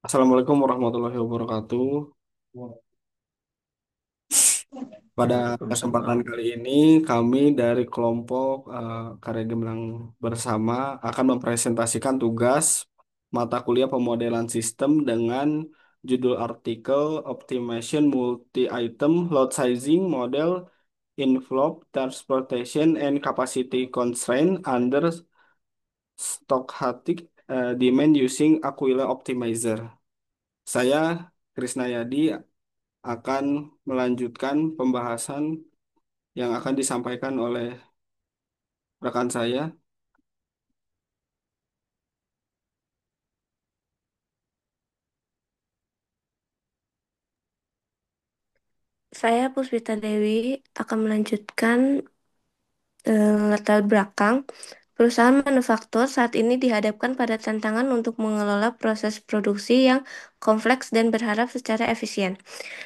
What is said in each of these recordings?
Assalamualaikum warahmatullahi wabarakatuh. Pada Waalaikumsalam. kesempatan kali ini, kami dari kelompok Karya Gemilang Bersama akan mempresentasikan tugas mata kuliah pemodelan sistem dengan judul artikel Optimization Multi-Item Load Sizing Model Envelope Transportation and Capacity Constraint under Stochastic Demand Using Aquila Optimizer. Saya Krisnayadi akan melanjutkan pembahasan yang akan disampaikan oleh rekan saya. Saya Puspita Dewi akan melanjutkan latar belakang. Perusahaan manufaktur saat ini dihadapkan pada tantangan untuk mengelola proses produksi yang kompleks dan berharap secara efisien.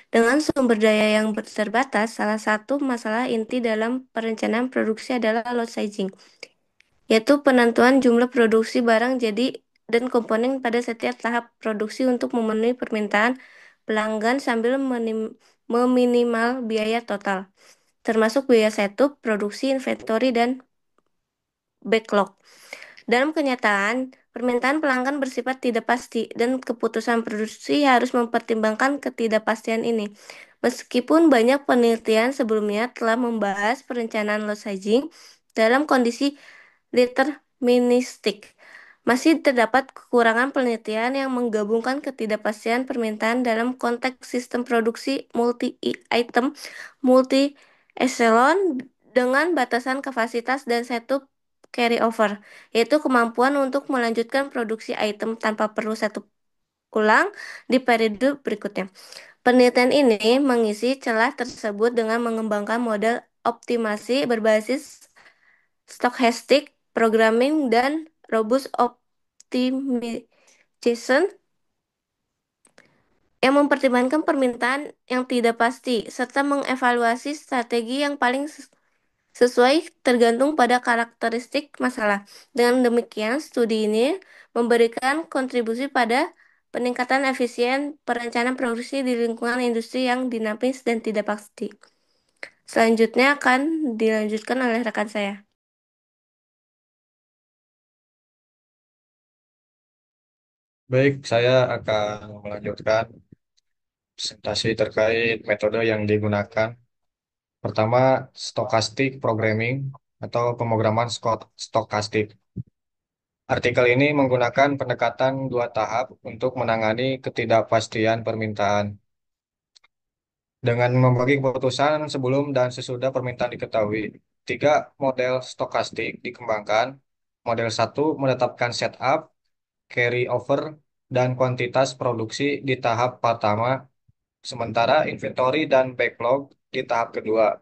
Dengan sumber daya yang terbatas, salah satu masalah inti dalam perencanaan produksi adalah lot sizing, yaitu penentuan jumlah produksi barang jadi dan komponen pada setiap tahap produksi untuk memenuhi permintaan pelanggan sambil meminimal biaya total, termasuk biaya setup, produksi, inventory, dan backlog. Dalam kenyataan, permintaan pelanggan bersifat tidak pasti dan keputusan produksi harus mempertimbangkan ketidakpastian ini. Meskipun banyak penelitian sebelumnya telah membahas perencanaan lot sizing dalam kondisi deterministik, masih terdapat kekurangan penelitian yang menggabungkan ketidakpastian permintaan dalam konteks sistem produksi multi-item, multi-echelon dengan batasan kapasitas dan setup carryover, yaitu kemampuan untuk melanjutkan produksi item tanpa perlu satu ulang di periode berikutnya. Penelitian ini mengisi celah tersebut dengan mengembangkan model optimasi berbasis stochastic programming dan robust optimization yang mempertimbangkan permintaan yang tidak pasti serta mengevaluasi strategi yang paling sesuai tergantung pada karakteristik masalah. Dengan demikian, studi ini memberikan kontribusi pada peningkatan efisien perencanaan produksi di lingkungan industri yang dinamis dan tidak pasti. Selanjutnya akan dilanjutkan oleh rekan saya. Baik, saya akan melanjutkan presentasi terkait metode yang digunakan. Pertama, stochastic programming atau pemrograman stokastik. Artikel ini menggunakan pendekatan dua tahap untuk menangani ketidakpastian permintaan. Dengan membagi keputusan sebelum dan sesudah permintaan diketahui, tiga model stokastik dikembangkan. Model satu menetapkan setup, carry over, dan kuantitas produksi di tahap pertama, sementara inventory dan backlog di tahap kedua.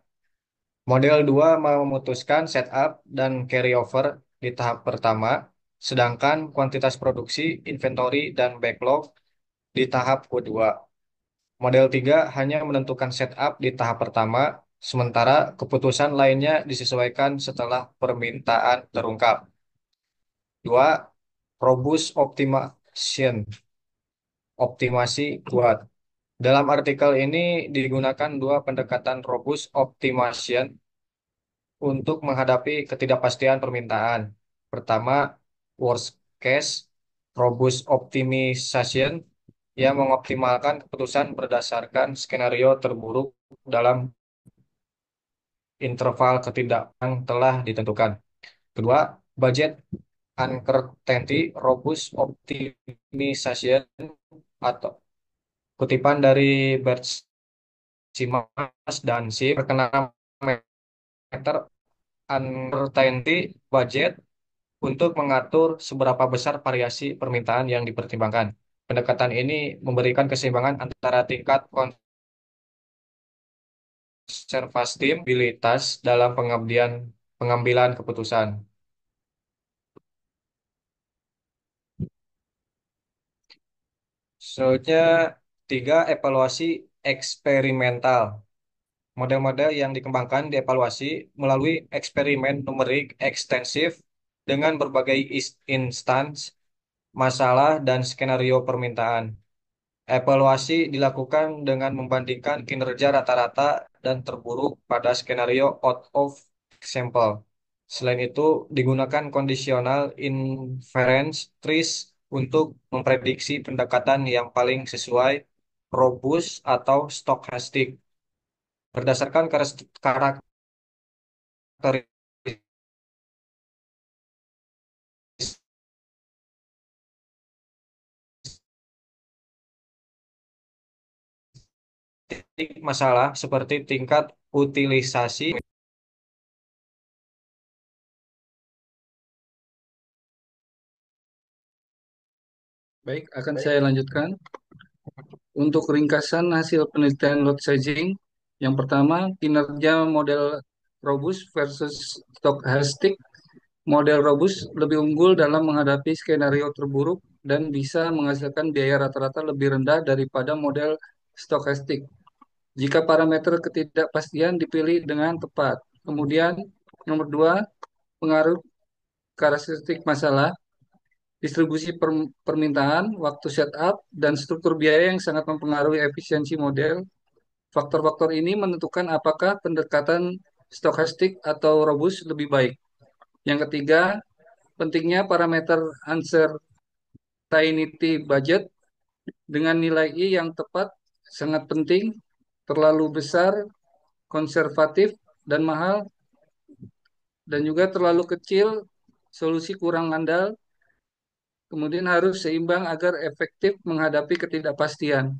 Model 2 memutuskan setup dan carryover di tahap pertama, sedangkan kuantitas produksi, inventory, dan backlog di tahap kedua. Model 3 hanya menentukan setup di tahap pertama, sementara keputusan lainnya disesuaikan setelah permintaan terungkap. 2. Robust optimization, optimasi kuat. Dalam artikel ini digunakan dua pendekatan robust optimization untuk menghadapi ketidakpastian permintaan. Pertama, worst case robust optimization yang mengoptimalkan keputusan berdasarkan skenario terburuk dalam interval yang telah ditentukan. Kedua, budget uncertainty robust optimization atau kutipan dari Bert Simas dan Si perkenalan meter uncertainty budget untuk mengatur seberapa besar variasi permintaan yang dipertimbangkan. Pendekatan ini memberikan keseimbangan antara tingkat konservatibilitas dalam pengambilan keputusan. Selanjutnya, tiga, evaluasi eksperimental. Model-model yang dikembangkan dievaluasi melalui eksperimen numerik ekstensif dengan berbagai instance, masalah, dan skenario permintaan. Evaluasi dilakukan dengan membandingkan kinerja rata-rata dan terburuk pada skenario out of example. Selain itu, digunakan conditional inference trees untuk memprediksi pendekatan yang paling sesuai, robust atau stochastic. Berdasarkan karakteristik masalah seperti tingkat utilisasi. Baik, akan saya lanjutkan. Untuk ringkasan hasil penelitian load sizing, yang pertama, kinerja model robust versus stochastic. Model robust lebih unggul dalam menghadapi skenario terburuk dan bisa menghasilkan biaya rata-rata lebih rendah daripada model stochastic jika parameter ketidakpastian dipilih dengan tepat. Kemudian, nomor dua, pengaruh karakteristik masalah, distribusi permintaan, waktu setup, dan struktur biaya yang sangat mempengaruhi efisiensi model. Faktor-faktor ini menentukan apakah pendekatan stokastik atau robust lebih baik. Yang ketiga, pentingnya parameter uncertainty budget dengan nilai I yang tepat sangat penting, terlalu besar, konservatif, dan mahal, dan juga terlalu kecil, solusi kurang andal, kemudian harus seimbang agar efektif menghadapi ketidakpastian.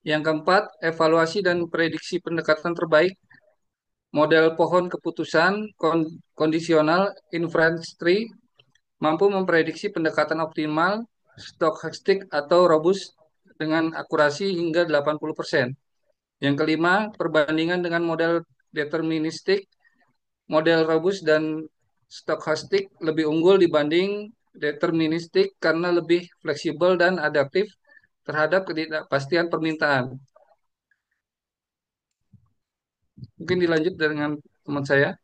Yang keempat, evaluasi dan prediksi pendekatan terbaik. Model pohon keputusan kondisional inference tree mampu memprediksi pendekatan optimal, stochastic atau robust dengan akurasi hingga 80%. Yang kelima, perbandingan dengan model deterministik, model robust dan stochastic lebih unggul dibanding deterministik karena lebih fleksibel dan adaptif terhadap ketidakpastian permintaan. Mungkin dilanjut dengan teman saya.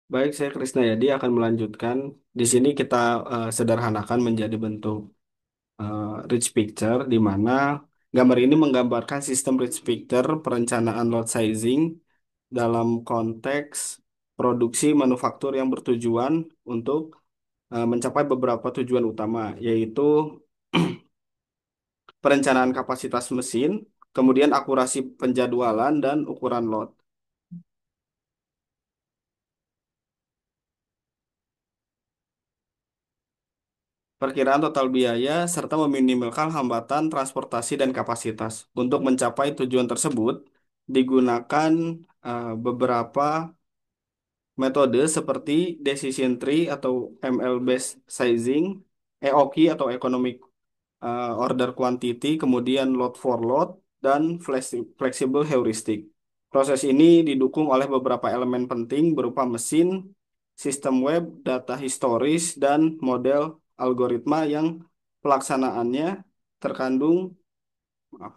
Baik, saya Krisna Yadi akan melanjutkan. Di sini kita sederhanakan menjadi bentuk eh, rich picture, di mana gambar ini menggambarkan sistem rich picture perencanaan lot sizing dalam konteks produksi manufaktur yang bertujuan untuk mencapai beberapa tujuan utama, yaitu perencanaan kapasitas mesin, kemudian akurasi penjadwalan dan ukuran lot. Perkiraan total biaya serta meminimalkan hambatan transportasi dan kapasitas. Untuk mencapai tujuan tersebut, digunakan beberapa metode seperti decision tree atau ML based sizing, EOQ atau economic order quantity, kemudian load for load, dan flexible heuristic. Proses ini didukung oleh beberapa elemen penting berupa mesin, sistem web, data historis, dan model algoritma yang pelaksanaannya terkandung maaf,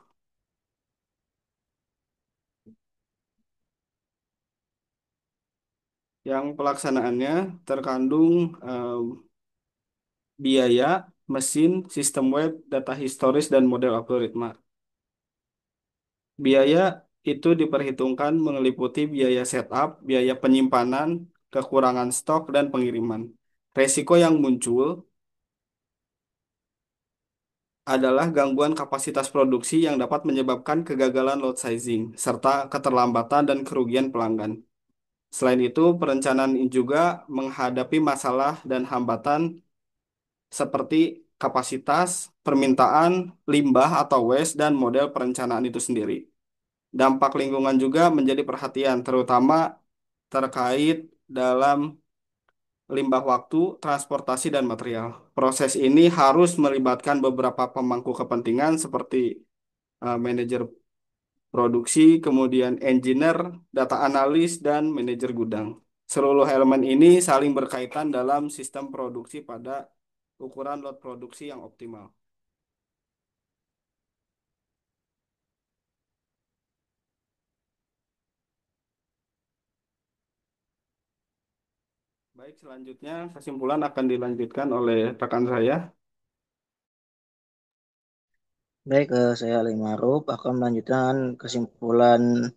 yang pelaksanaannya terkandung biaya, mesin, sistem web, data historis, dan model algoritma. Biaya itu diperhitungkan meliputi biaya setup, biaya penyimpanan, kekurangan stok, dan pengiriman. Resiko yang muncul adalah gangguan kapasitas produksi yang dapat menyebabkan kegagalan load sizing, serta keterlambatan dan kerugian pelanggan. Selain itu, perencanaan ini juga menghadapi masalah dan hambatan seperti kapasitas, permintaan, limbah atau waste, dan model perencanaan itu sendiri. Dampak lingkungan juga menjadi perhatian, terutama terkait dalam limbah waktu, transportasi, dan material. Proses ini harus melibatkan beberapa pemangku kepentingan seperti manajer produksi, kemudian engineer, data analis, dan manajer gudang. Seluruh elemen ini saling berkaitan dalam sistem produksi pada ukuran lot produksi yang optimal. Baik, selanjutnya kesimpulan akan dilanjutkan oleh rekan saya. Baik, saya Ali Maruf akan melanjutkan kesimpulan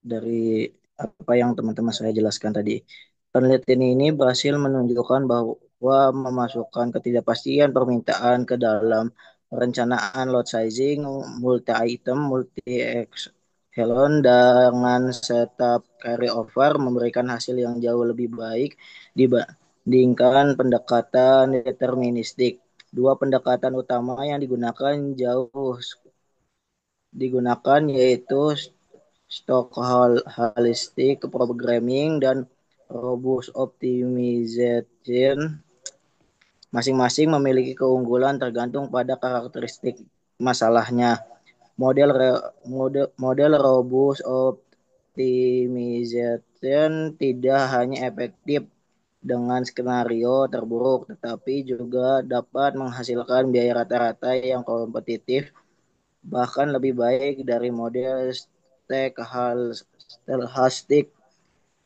dari apa yang teman-teman saya jelaskan tadi. Penelitian ini berhasil menunjukkan bahwa memasukkan ketidakpastian permintaan ke dalam perencanaan lot sizing, multi-item, multi-echelon dengan setup carryover memberikan hasil yang jauh lebih baik dibandingkan pendekatan deterministik. Dua pendekatan utama yang digunakan yaitu stochastic programming dan robust optimization masing-masing memiliki keunggulan tergantung pada karakteristik masalahnya. Model robust optimization tidak hanya efektif dengan skenario terburuk, tetapi juga dapat menghasilkan biaya rata-rata yang kompetitif, bahkan lebih baik dari model stochastic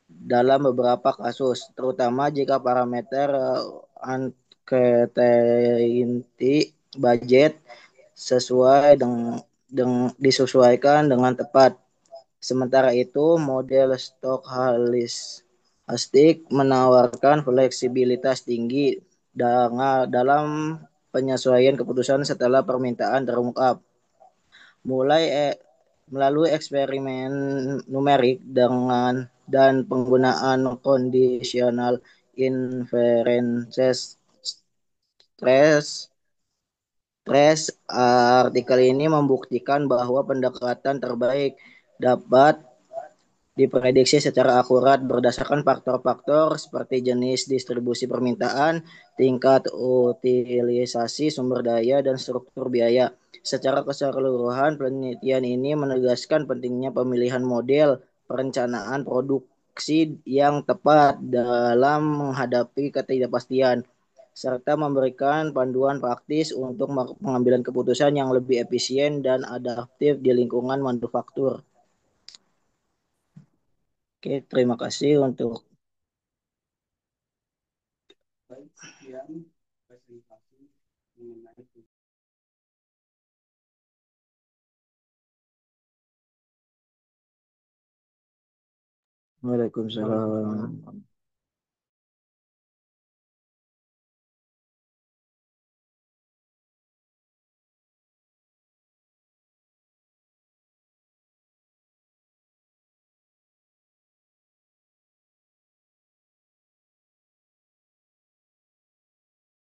dalam beberapa kasus, terutama jika parameter uncertainty budget sesuai disesuaikan dengan tepat. Sementara itu, model stochastic menawarkan fleksibilitas tinggi dalam penyesuaian keputusan setelah permintaan terungkap mulai melalui eksperimen numerik dan penggunaan conditional inferences stress stress. Artikel ini membuktikan bahwa pendekatan terbaik dapat diprediksi secara akurat berdasarkan faktor-faktor seperti jenis distribusi permintaan, tingkat utilisasi sumber daya, dan struktur biaya. Secara keseluruhan, penelitian ini menegaskan pentingnya pemilihan model perencanaan produksi yang tepat dalam menghadapi ketidakpastian, serta memberikan panduan praktis untuk pengambilan keputusan yang lebih efisien dan adaptif di lingkungan manufaktur. Oke, terima kasih untuk Baik, sekian presentasi mengenai Waalaikumsalam.